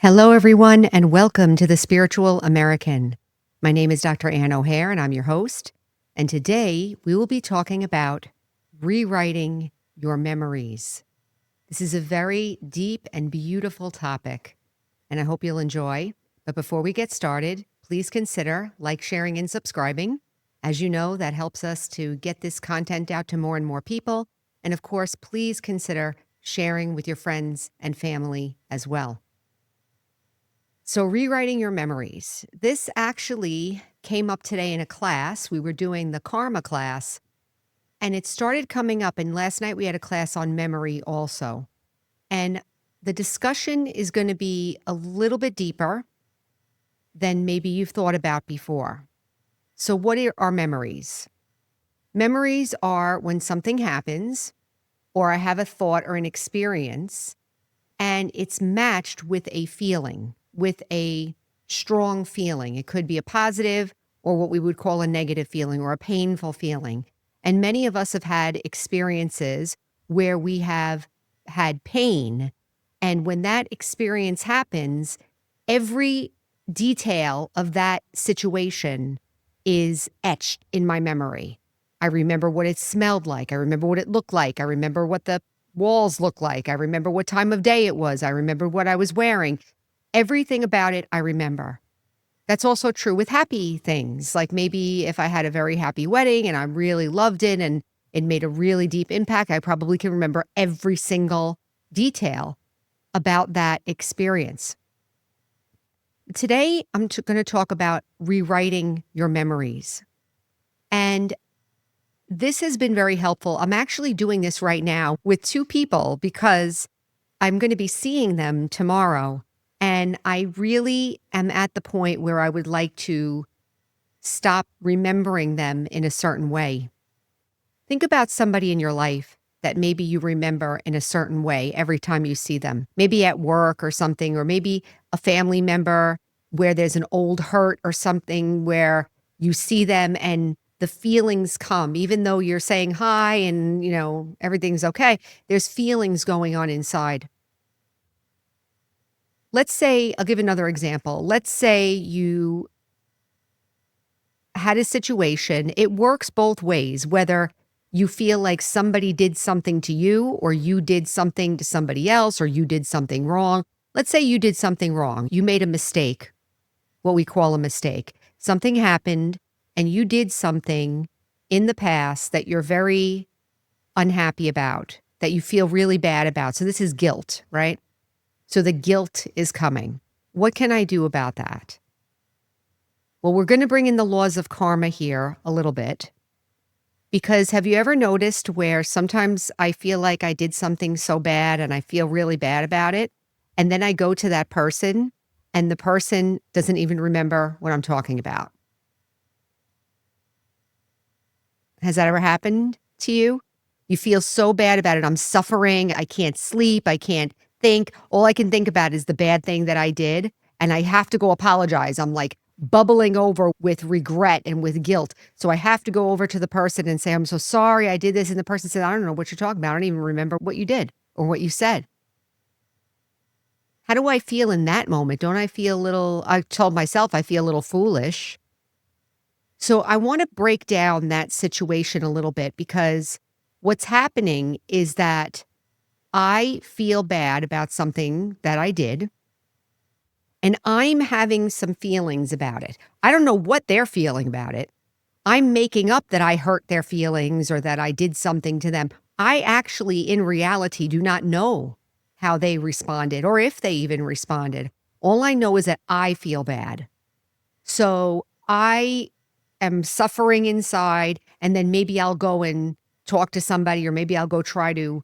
Hello, everyone, and welcome to The Spiritual American. My name is Dr. Ann O'Hare, and I'm your host. And today we will be talking about rewriting your memories. This is a very deep and beautiful topic, and I hope you'll enjoy. But before we get started, please consider like, sharing, and subscribing. As you know, that helps us to get this content out to more and more people. And of course, please consider sharing with your friends and family as well. So, rewriting your memories. This actually came up today in a class. We were doing the karma class, and it started coming up. And last night we had a class on memory also. And the discussion is going to be a little bit deeper than maybe you've thought about before. So, what are memories? Memories are when something happens, or I have a thought or an experience, and it's matched with a feeling, with a strong feeling. It could be a positive or what we would call a negative feeling or a painful feeling. And many of us have had experiences where we have had pain. And when that experience happens, every detail of that situation is etched in my memory. I remember what it smelled like. I remember what it looked like. I remember what the walls look like. I remember what time of day it was. I remember what I was wearing. Everything about it, I remember. That's also true with happy things. Like maybe if I had a very happy wedding and I really loved it and it made a really deep impact, I probably can remember every single detail about that experience. Today, I'm going to talk about rewriting your memories. And this has been very helpful. I'm actually doing this right now with two people because I'm going to be seeing them tomorrow. And I really am at the point where I would like to stop remembering them in a certain way. Think about somebody in your life that maybe you remember in a certain way every time you see them, maybe at work or something, or maybe a family member where there's an old hurt or something where you see them and the feelings come, even though you're saying hi and, everything's okay, there's feelings going on inside. Let's say, I'll give another example. Let's say you had a situation. It works both ways, whether you feel like somebody did something to you or you did something to somebody else or you did something wrong. Let's say you did something wrong. You made a mistake, what we call a mistake. Something happened and you did something in the past that you're very unhappy about, that you feel really bad about. So this is guilt, right? So the guilt is coming. What can I do about that? Well, we're going to bring in the laws of karma here a little bit. Because have you ever noticed where sometimes I feel like I did something so bad and I feel really bad about it, and then I go to that person and the person doesn't even remember what I'm talking about? Has that ever happened to you? You feel so bad about it. I'm suffering. I can't sleep. I can't think. All I can think about is the bad thing that I did, and I have to go apologize. I'm like bubbling over with regret and with guilt. So I have to go over to the person and say, I'm so sorry I did this. And the person said, I don't know what you're talking about. I don't even remember what you did or what you said. How do I feel in that moment? Don't I feel I told myself I feel a little foolish. So I want to break down that situation a little bit because what's happening is that I feel bad about something that I did, and I'm having some feelings about it. I don't know what they're feeling about it. I'm making up that I hurt their feelings or that I did something to them. I actually, in reality, do not know how they responded or if they even responded. All I know is that I feel bad. So I am suffering inside, and then maybe I'll go and talk to somebody, or maybe I'll go try to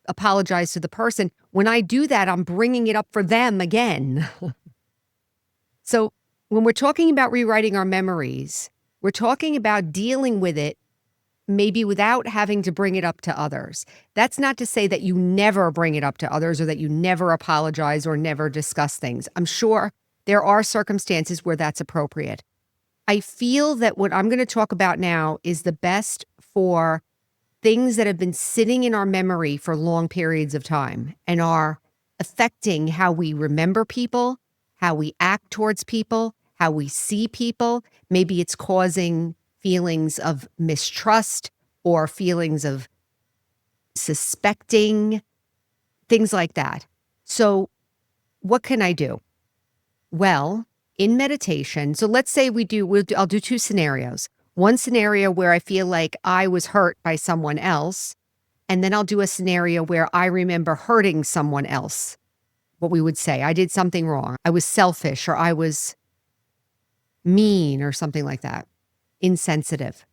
apologize to the person. When I do that, I'm bringing it up for them again. So when we're talking about rewriting our memories, we're talking about dealing with it maybe without having to bring it up to others. That's not to say that you never bring it up to others or that you never apologize or never discuss things. I'm sure there are circumstances where that's appropriate. I feel that what I'm going to talk about now is the best for things that have been sitting in our memory for long periods of time and are affecting how we remember people, how we act towards people, how we see people. Maybe it's causing feelings of mistrust or feelings of suspecting, things like that. So, what can I do? Well, in meditation, so let's say I'll do two scenarios. One scenario where I feel like I was hurt by someone else, and then I'll do a scenario where I remember hurting someone else. What we would say, I did something wrong. I was selfish or I was mean or something like that, insensitive.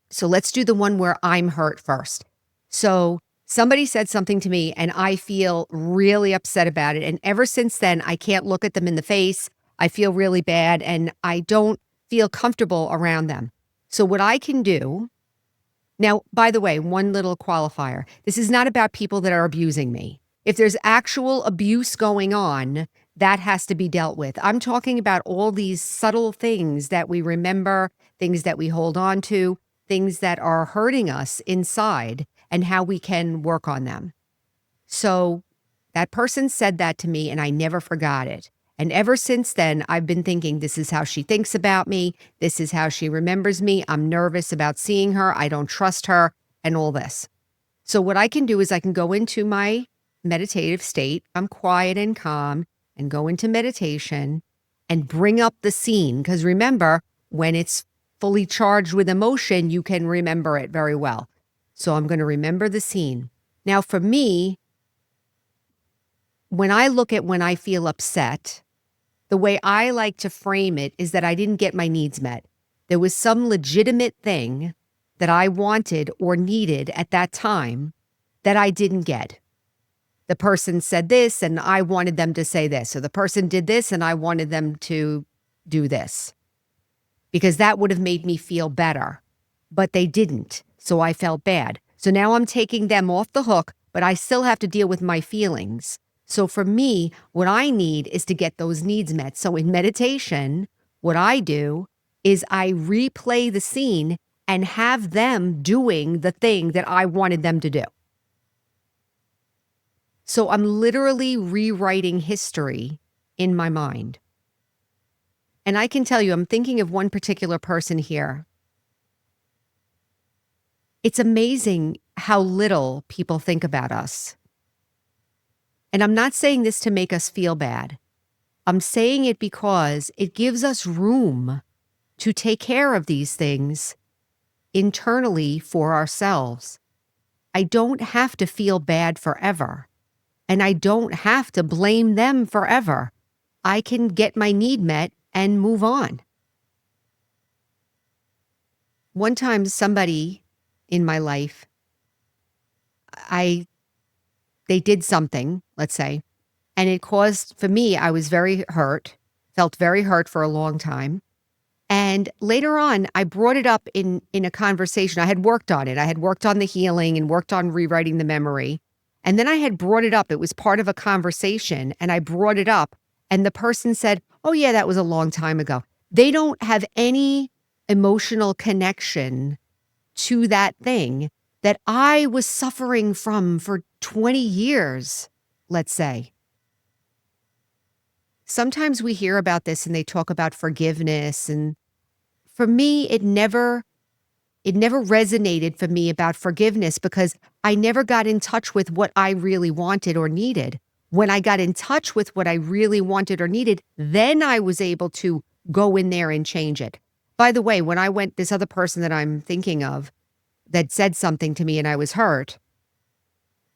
So let's do the one where I'm hurt first. So somebody said something to me and I feel really upset about it. And ever since then, I can't look at them in the face. I feel really bad and I don't feel comfortable around them. So what I can do now, by the way, one little qualifier. This is not about people that are abusing me. If there's actual abuse going on, that has to be dealt with. I'm talking about all these subtle things that we remember, things that we hold on to, things that are hurting us inside, and how we can work on them. So that person said that to me, and I never forgot it. And ever since then, I've been thinking, this is how she thinks about me. This is how she remembers me. I'm nervous about seeing her. I don't trust her, and all this. So what I can do is I can go into my meditative state. I'm quiet and calm and go into meditation and bring up the scene. Because remember, when it's fully charged with emotion, you can remember it very well. So I'm going to remember the scene. Now, for me, when I look at when I feel upset, the way I like to frame it is that I didn't get my needs met. There was some legitimate thing that I wanted or needed at that time that I didn't get. The person said this and I wanted them to say this, or the person did this and I wanted them to do this, because that would have made me feel better, but they didn't. So I felt bad. So now I'm taking them off the hook, but I still have to deal with my feelings. So for me, what I need is to get those needs met. So in meditation, what I do is I replay the scene and have them doing the thing that I wanted them to do. So I'm literally rewriting history in my mind. And I can tell you, I'm thinking of one particular person here. It's amazing how little people think about us. And I'm not saying this to make us feel bad. I'm saying it because it gives us room to take care of these things internally for ourselves. I don't have to feel bad forever. And I don't have to blame them forever. I can get my need met and move on. One time, somebody in my life, they did something, let's say, and it caused, for me, I was very hurt, felt very hurt for a long time. And later on, I brought it up in a conversation. I had worked on it. I had worked on the healing and worked on rewriting the memory. And then I had brought it up. It was part of a conversation, and I brought it up. And the person said, oh, yeah, that was a long time ago. They don't have any emotional connection to that thing that I was suffering from for 20 years, let's say. Sometimes we hear about this and they talk about forgiveness. And for me, it never resonated for me about forgiveness because I never got in touch with what I really wanted or needed. When I got in touch with what I really wanted or needed, then I was able to go in there and change it. By the way, when I went, this other person that I'm thinking of that said something to me and I was hurt,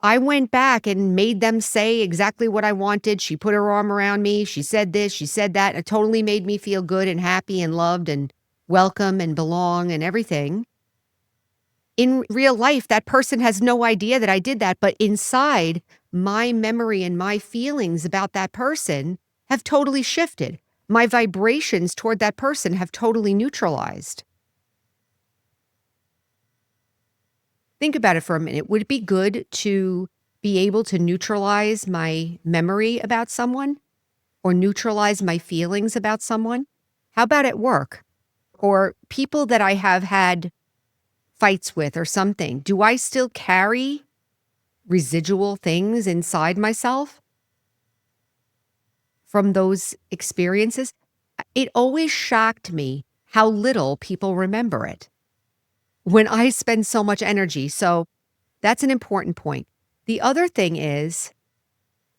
I went back and made them say exactly what I wanted. She put her arm around me. She said this, she said that. It totally made me feel good and happy and loved and welcome and belong and everything. In real life, that person has no idea that I did that, but inside, my memory and my feelings about that person have totally shifted. My vibrations toward that person have totally neutralized. Think about it for a minute. Would it be good to be able to neutralize my memory about someone or neutralize my feelings about someone? How about at work or people that I have had fights with or something? Do I still carry residual things inside myself? from those experiences, it always shocked me how little people remember it when I spend so much energy. So that's an important point. The other thing is,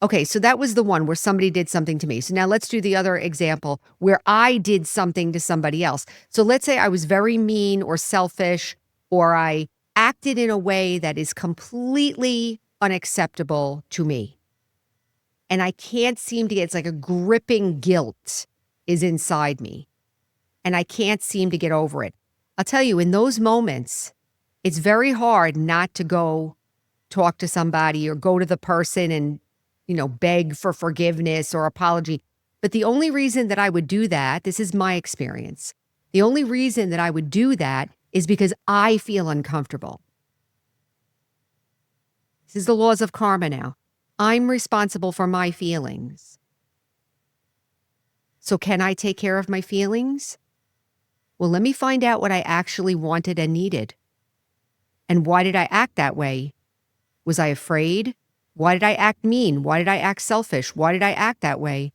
okay, so that was the one where somebody did something to me. So now let's do the other example where I did something to somebody else. So let's say I was very mean or selfish, or I acted in a way that is completely unacceptable to me. And I can't seem to get, it's like a gripping guilt is inside me. And I can't seem to get over it. I'll tell you, in those moments, it's very hard not to go talk to somebody or go to the person and, beg for forgiveness or apology. But the only reason that I would do that, this is my experience, the only reason that I would do that is because I feel uncomfortable. This is the laws of karma now. I'm responsible for my feelings. So can I take care of my feelings? Well, let me find out what I actually wanted and needed. And why did I act that way? Was I afraid? Why did I act mean? Why did I act selfish? Why did I act that way?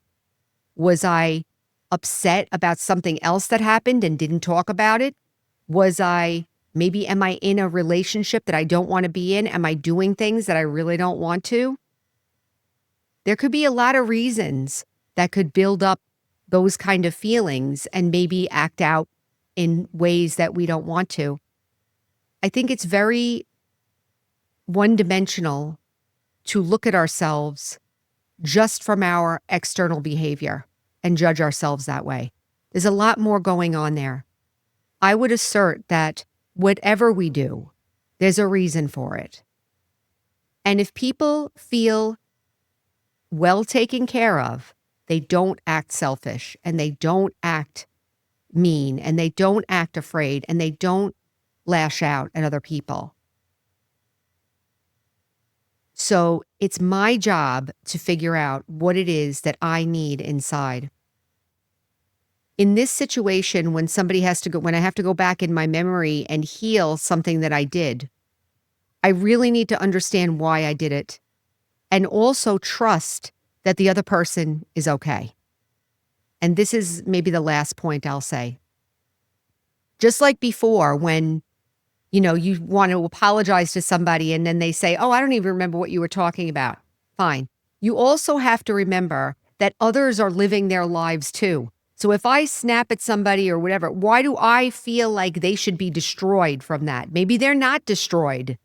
Was I upset about something else that happened and didn't talk about it? Am I in a relationship that I don't want to be in? Am I doing things that I really don't want to? There could be a lot of reasons that could build up those kind of feelings and maybe act out in ways that we don't want to. I think it's very one-dimensional to look at ourselves just from our external behavior and judge ourselves that way. There's a lot more going on there. I would assert that whatever we do, there's a reason for it. And if people feel well taken care of, they don't act selfish and they don't act mean and they don't act afraid and they don't lash out at other people. So it's my job to figure out what it is that I need inside. In this situation, when I have to go back in my memory and heal something that I did, I really need to understand why I did it and also trust that the other person is okay. And this is maybe the last point I'll say. Just like before, when you want to apologize to somebody and then they say, oh, I don't even remember what you were talking about. Fine. You also have to remember that others are living their lives too. So if I snap at somebody or whatever, why do I feel like they should be destroyed from that? Maybe they're not destroyed.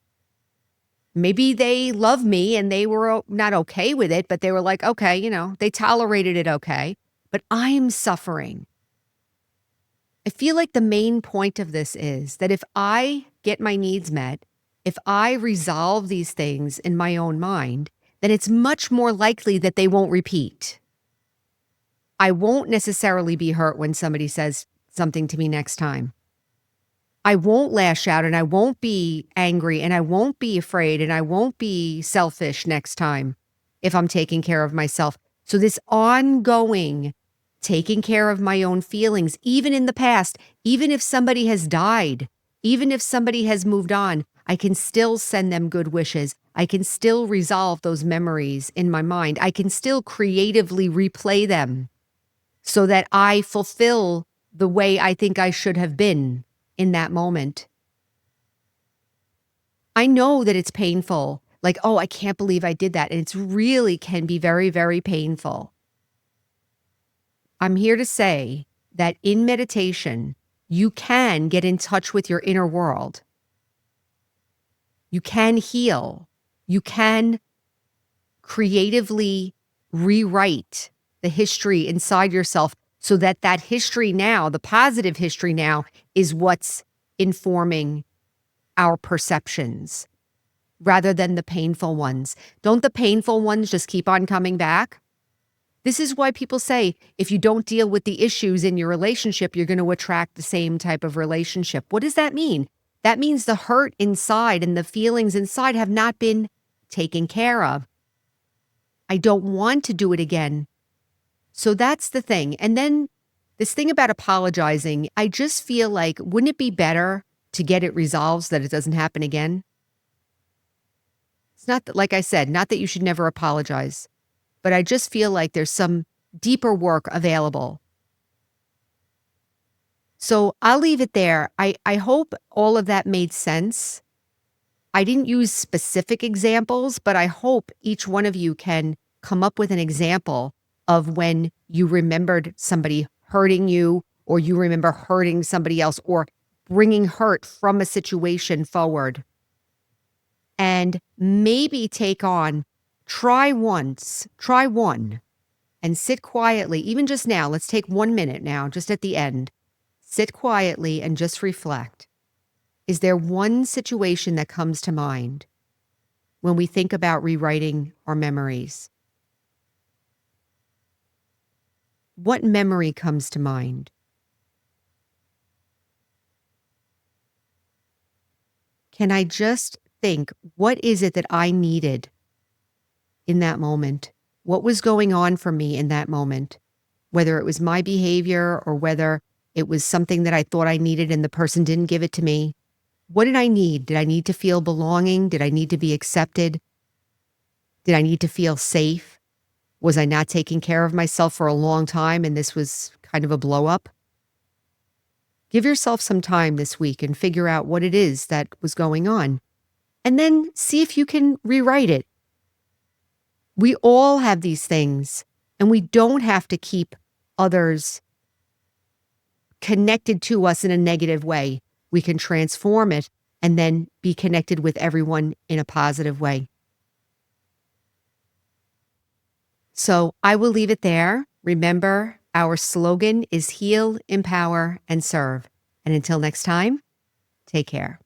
Maybe they love me and they were not okay with it, but they were like, okay, they tolerated it okay. But I'm suffering. I feel like the main point of this is that if I get my needs met, if I resolve these things in my own mind, then it's much more likely that they won't repeat. I won't necessarily be hurt when somebody says something to me next time. I won't lash out and I won't be angry and I won't be afraid and I won't be selfish next time if I'm taking care of myself. So this ongoing taking care of my own feelings, even in the past, even if somebody has died, even if somebody has moved on, I can still send them good wishes. I can still resolve those memories in my mind. I can still creatively replay them so that I fulfill the way I think I should have been in that moment. I know that it's painful. Like, oh, I can't believe I did that. And it really can be very, very painful. I'm here to say that in meditation, you can get in touch with your inner world. You can heal. You can creatively rewrite the history inside yourself so that that history now, the positive history now, is what's informing our perceptions rather than the painful ones. Don't the painful ones just keep on coming back? This is why people say if you don't deal with the issues in your relationship, you're going to attract the same type of relationship. What does that mean? That means the hurt inside and the feelings inside have not been taken care of. I don't want to do it again. So that's the thing. And then this thing about apologizing, I just feel like, wouldn't it be better to get it resolved so that it doesn't happen again? It's not that, like I said, not that you should never apologize, but I just feel like there's some deeper work available. So I'll leave it there. I hope all of that made sense. I didn't use specific examples, but I hope each one of you can come up with an example of when you remembered somebody hurting you, or you remember hurting somebody else, or bringing hurt from a situation forward. And maybe try one, and sit quietly, even just now. Let's take 1 minute now, just at the end. Sit quietly and just reflect. Is there one situation that comes to mind when we think about rewriting our memories? What memory comes to mind? Can I just think, what is it that I needed in that moment? What was going on for me in that moment? Whether it was my behavior or whether it was something that I thought I needed and the person didn't give it to me. What did I need? Did I need to feel belonging? Did I need to be accepted? Did I need to feel safe? Was I not taking care of myself for a long time and this was kind of a blow up? Give yourself some time this week and figure out what it is that was going on. And then see if you can rewrite it. We all have these things, and we don't have to keep others connected to us in a negative way. We can transform it and then be connected with everyone in a positive way. So I will leave it there. Remember, our slogan is heal, empower, and serve. And until next time, take care.